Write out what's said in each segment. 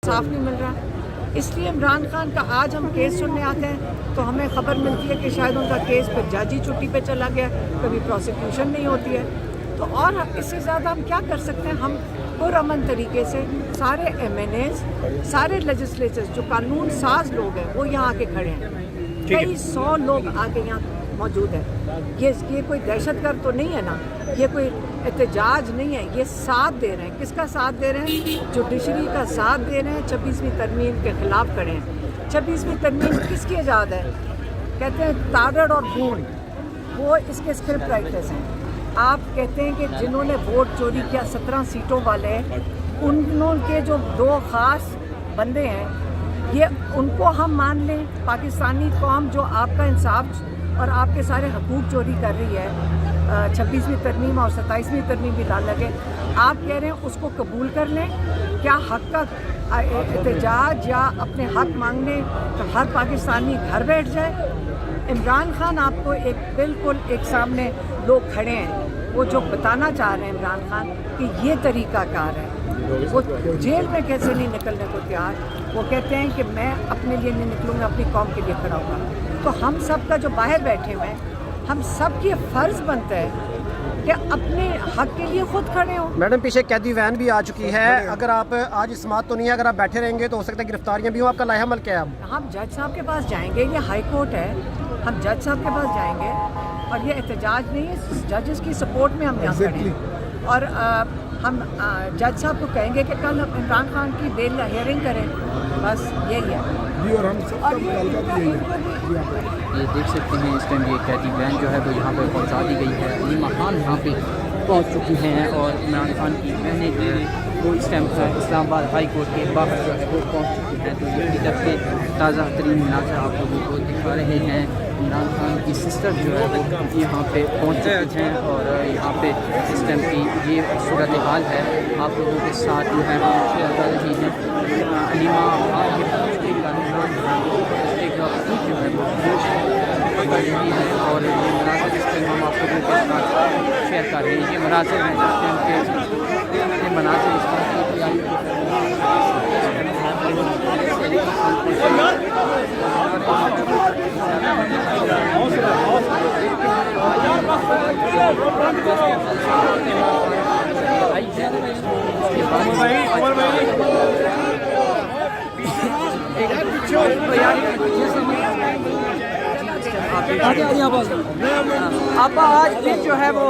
इंसाफ नहीं मिल रहा। इसलिए इमरान खान का आज हम केस सुनने आते हैं तो हमें खबर मिलती है कि शायद उनका केस पे जज ही छुट्टी पे चला गया, कभी प्रोसिक्यूशन नहीं होती है। तो और इससे ज़्यादा हम क्या कर सकते हैं? हम पुरअमन तरीके से सारे MNAs, सारे लेजिस्लेचर्स जो कानून साज लोग हैं वो यहाँ आके खड़े हैं, कई 100 लोग आके यहाँ मौजूद हैं। ये कोई दहशतगर्द तो नहीं है ना, ये कोई एहतजाज नहीं है, ये साथ दे रहे हैं। किसका साथ दे रहे हैं? जुडिशरी का साथ दे रहे हैं। 26वीं तरमीम के खिलाफ खड़े हैं। 26वीं तरमीम किसकी इजाद है? कहते हैं तारड़ और बूंद, वो इसके स्क्रिप्ट राइटर्स हैं। आप कहते हैं कि जिन्होंने वोट चोरी किया 17 सीटों वाले, उनके जो 2 ख़ास बंदे हैं, ये उनको हम मान लें? पाकिस्तानी कौम जो आपका इंसाफ और आपके सारे हकूक़ चोरी कर रही है, 26वीं तरमीम और 27वीं तरमीम भी डाल लगे, आप कह रहे हैं उसको कबूल कर लें? क्या हक़ का एहतजाज या अपने हक़ मांगने तो हर पाकिस्तानी घर बैठ जाए? इमरान खान आपको बिल्कुल एक सामने लोग खड़े हैं, वो जो बताना चाह रहे हैं इमरान खान कि ये तरीक़ाकार है। वो जेल में कैसे नहीं निकलने को तैयार, वो कहते हैं कि मैं अपने लिए नहीं निकलूँगा, अपनी कौम के लिए खड़ा होगा। तो हम सब का जो बाहर बैठे हुए हैं, हम सब की फ़र्ज़ बनता है कि अपने हक़ के लिए खुद खड़े हों। मैडम पीछे कैदी वैन भी आ चुकी है, अगर आप आज समात तो नहीं है, अगर आप बैठे रहेंगे तो हो सकता है गिरफ्तारियाँ भी हों, आपका लाया अमल क्या है? हम जज साहब के पास जाएंगे, ये हाई कोर्ट है, हम जज साहब के पास जाएंगे और ये एहतजाज नहीं है, जजेस की सपोर्ट में हम यहाँ खड़े हैं। और हम जज साहब को कहेंगे कि कल इमरान खान की बेल हियरिंग करें, बस यही है। और हम सबका मुतालबा भी यही है। ये देख सकते हैं इस टाइम ये कैदी वैन जो है वो यहाँ पर पहुँचा दी गई है। अलीमा खान यहाँ पे पहुँच चुकी हैं और इमरान खान की बहनें जो हैं वो इस टाइम इस्लामाबाद हाई कोर्ट के बाहर जो है वो पहुँच चुकी हैं। तो ये तरफ के ताज़ा तरीन मनाज़र आप लोगों को दिखा रहे हैं। इमरान खान की सिस्टर जो है वो यहाँ पे पहुँच चुकी हैं और यहाँ पे इस टाइम की ये सूरत हाल है आप लोगों के साथ जो है वो शेयर कर रही हैं। अलीमा खान के पहुँचने का जो है वो कर रही है और ये मनाज़र इस टाइम हम आप लोगों के साथ शेयर कर रहे हैं। ये मनाज़र हैं जिस टाइम के ये मनाज़र इस टाइम की तैयारी आप आज फिर जो है वो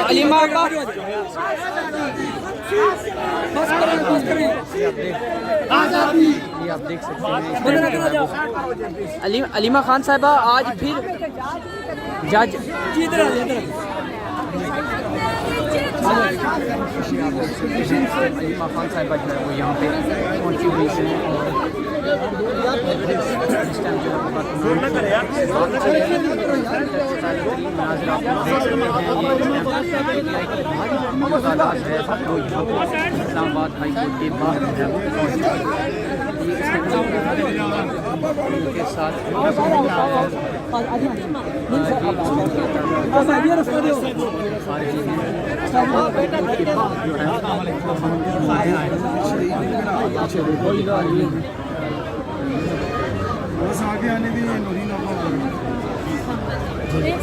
अलीमा आप देख सकते हैं अलीमा खान साहिबा आज फिर जज अलीमा खान साहिबा जो है वो यहाँ पे पहुँची हुई हैं इस्लामाबाद हाई कोर्ट के बाहर के साथ बस आगे आने दी नूरी ना देख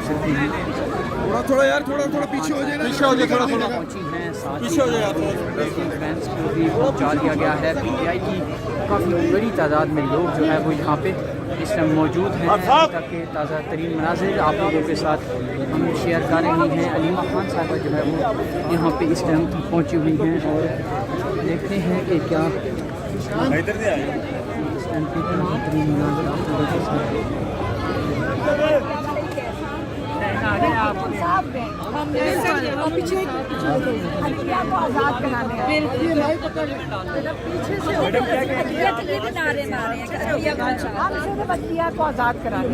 सकते हैं थोड़ा यार थोड़ा पीछे हो जाए, पीछे हो जाए, थोड़ा पीछे हो जाए। फ्रेंड्स को भी पहुँचा दिया गया है। PTI की काफ़ी बड़ी तादाद में लोग जो है वो यहाँ पे इस टाइम मौजूद हैं ताकि ताज़ा तरीन मनाज़िर आप लोगों के साथ हम शेयर कर रही हैं। अलीमा खान साहिबा जो है वो यहाँ पे इस टाइम पहुँची हुई हैं और देखते हैं कि क्या इस टाइम के ताज़ा तरीन मनाज़िर आप लोगों के साथ आजाद कराने को आज़ाद कराने।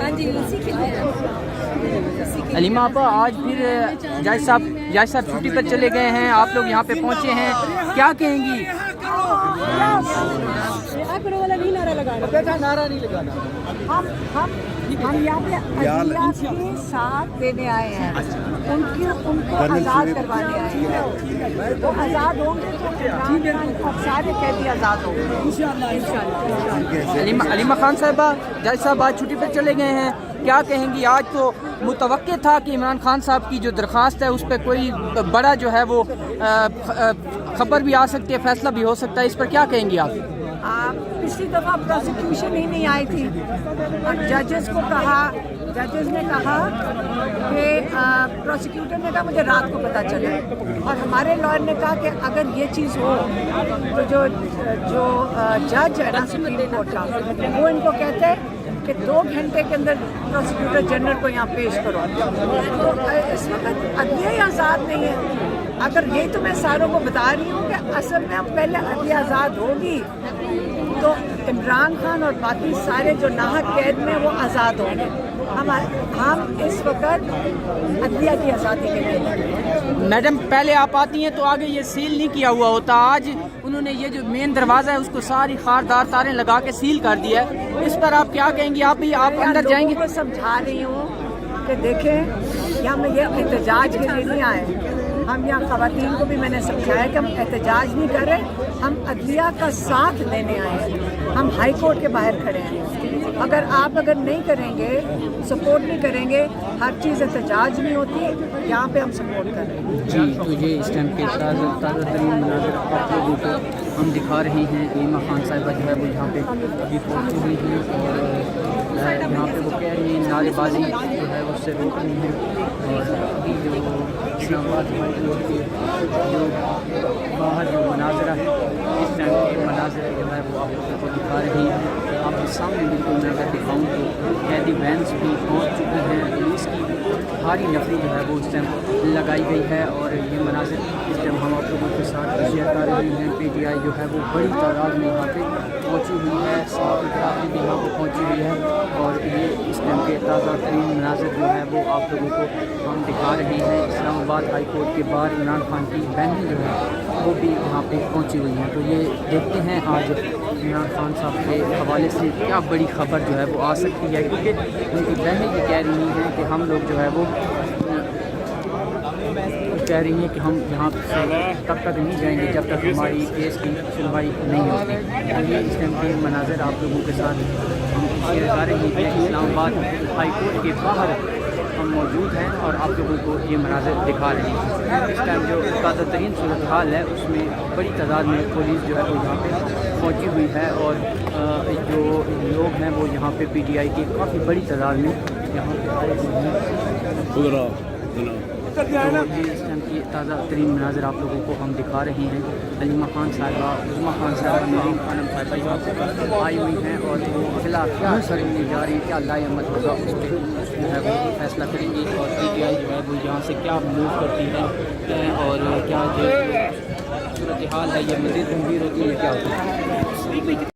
अलीमा आपा आज फिर जज साहब छुट्टी पर चले गए हैं, आप लोग यहाँ पे पहुँचे हैं, क्या कहेंगी? नारा नहीं लगाना, हम हम यहाँ पे अदलिया के साथ देने आए हैं, उनको आज़ाद करवाने आए हैं। वो आज़ाद होंगे तो इमरान खान और सारे कैदी आज़ाद होंगे इंशाअल्लाह। अलीमा खान साहिबा, जज साहब आज छुट्टी पर चले गए हैं, क्या कहेंगी? आज तो मुतवक्के था कि इमरान खान साहब की जो दरख्वास्त है उस पर कोई बड़ा जो है वो खबर भी आ सकती है, फैसला भी हो सकता है, इस पर क्या कहेंगी आप? पिछली दफ़ा प्रोसिक्यूशन ही नहीं आई थी और जजेस ने कहा कि प्रोसिक्यूटर ने कहा मुझे रात को पता चले, और हमारे लॉयर ने कहा कि अगर ये चीज़ हो तो जो जज है ना सुप्रीम कोर्ट का, वो इनको कहते हैं कि 2 घंटे के अंदर प्रोसिक्यूटर जनरल को यहाँ पेश करो। तो इस वक्त अदलिया ही आज़ाद नहीं है। अगर यही तो मैं सारों को बता रही हूँ कि असल में हम पहले अदलिया आज़ाद होगी तो इमरान खान और बाकी सारे जो नाहक कैद में वो आज़ाद होंगे। हम इस वक्त अदलिया की आज़ादी के लिए। मैडम, पहले आप आती हैं तो आगे ये सील नहीं किया हुआ होता, आज उन्होंने ये जो मेन दरवाज़ा है उसको सारी खारदार तारें लगा के सील कर दिया है, इस पर आप क्या कहेंगी? आप अंदर जाएंगे? मैं समझा रही हूँ कि देखें, यहाँ में ये एहतजाज के लिए नहीं आए। हम यहाँ ख़वातीन को भी मैंने समझाया कि हम एहतजाज नहीं कर रहे, हम अदलिया का साथ देने आए हैं। हम हाई कोर्ट के बाहर खड़े हैं। अगर नहीं करेंगे, सपोर्ट नहीं करेंगे, हर चीज़ एहतजाज नहीं होती, यहाँ पे हम सपोर्ट कर रहे हैं। जी, तो ये इस टाइम के ताज़ा तरीन मनाज़र आप लोगों को हम दिखा रहे हैं। अलीमा खान साहिबा जो है वो यहाँ पे अभी पहुँची हुई हैं और यहाँ पे वो कह रही हैं नारेबाजी जो है उससे रोक रही हैं। और अभी जो इस्लामाबाद के जो बाहर जो मनाजरा है, इस टाइम के मनाजर जो है वो आप लोगों को दिखा रही हैं। आपके सामने बिल्कुल मैं अगर दिखाऊँ तो कैदी वैन्स भी पहुँच चुकी हैं, पुलिस की भारी नफरी जो है वो इस टाइम लगाई गई है। और ये मनाजिर इस टाइम हम आप लोगों के साथ शेयर कर रहे हैं। PTI जो है वो बड़ी तादाद में यहाँ पे पहुँची हुई है, साफ इतराफ़ी भी यहाँ पर पहुँची हुई है। और ये इस टाइम के ताज़ा तरीन मनाजिर जो है वो आप लोगों को हम दिखा रहे हैं। इस्लामाबाद हाई कोर्ट के बाहर इमरान खान की बहनें जो है वो भी यहाँ पे पहुँची हुई हैं। तो ये देखते हैं आज इमरान खान साहब के हवाले से क्या बड़ी खबर जो है वो आ सकती है, क्योंकि उनकी बहनें ये कह रही हैं कि हम लोग जो है वो कह रही हैं कि हम यहाँ से तब तक नहीं जाएंगे जब तक हमारी केस की सुनवाई नहीं होती। तो ये इस टाइम के मनाज़र आप लोगों के साथ हम शेयर कर रहे हैं। इस्लामाबाद हाई कोर्ट के बाहर हम मौजूद हैं और आप लोगों को ये मनाज़र दिखा रहे हैं। इस टाइम जो ताज़ा तरीन सूरत हाल है उसमें बड़ी तादाद में पुलिस जो है वो यहाँ पे पहुँची हुई है और जो लोग हैं वो यहाँ पे PTI की काफ़ी बड़ी तादाद में यहाँ पे आए हुए हैं। तो ये इस टाइम की ताज़ा तरीन मनाज़र आप लोगों को हम दिखा रहे हैं। अलीमा खान साहिबा, उज़मा खान साहिबा, नरीम खानम साहिबा यहाँ पर आई हुई हैं और वो अगला क्या करने जा रही है, क्या लाएमत होगा उस पर जो है वो फैसला करेंगी। और PTI जो है वो यहाँ से क्या मूव करती है और क्या जो सूरत हाल है ये मज़ीद गंभीर होती है क्या होती है।